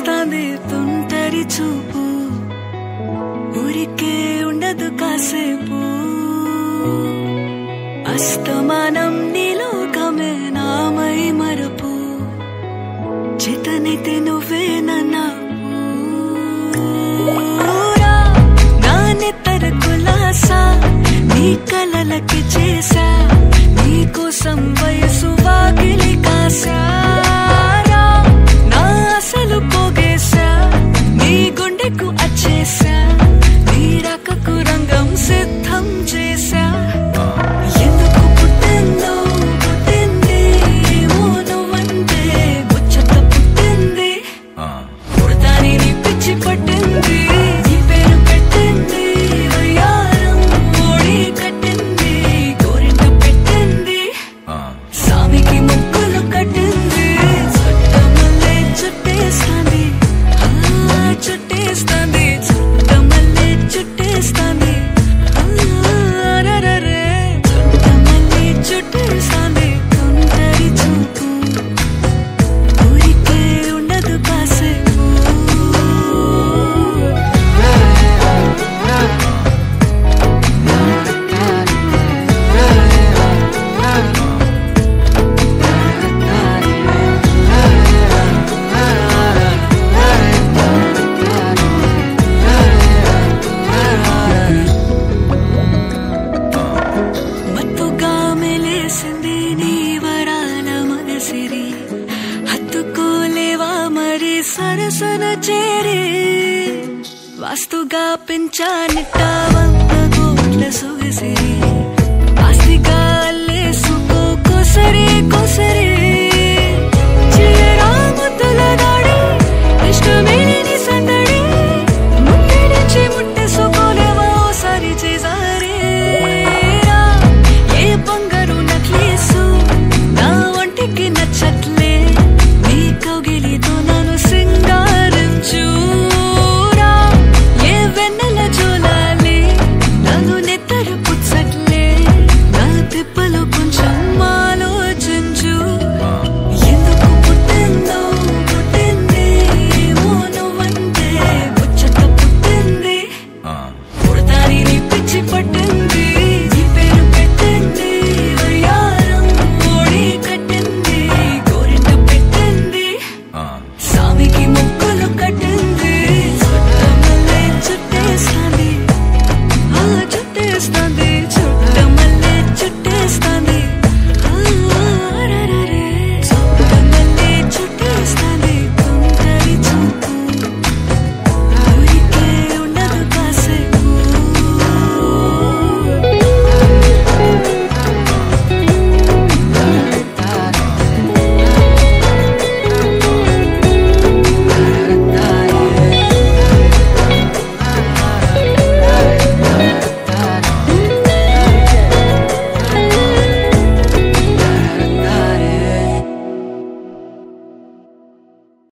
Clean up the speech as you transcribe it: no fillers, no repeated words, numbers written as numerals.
చుట్టేస్తాంది తుంటరి చూపు ఊరికే ఉండదు కాసేపు అస్తమానం నీలోకమే నామై మరపు చేతనైతే నువ్వే నా నెత్తర కులాసా నీ కలలకి చేసా నీ కోసం వయసు వాకిలి కాసా నా అసలు పోగేసా నీ గుండెకు అచ్చేసా నీ రకకు రంగం సిద్ధం చేసా ఎందుకు పుట్టిందో పుట్టింది ఏమో నువ్వంటే ముచ్చట పుట్టింది పుడతాని నీ పిచ్చి పట్టింది సరసన చేరి వాస్తుగా పెంచానిట్ట 100 కోట్ల సొగసిరి ఆస్తిగా అల్లేసుకో కోసరి కోసరి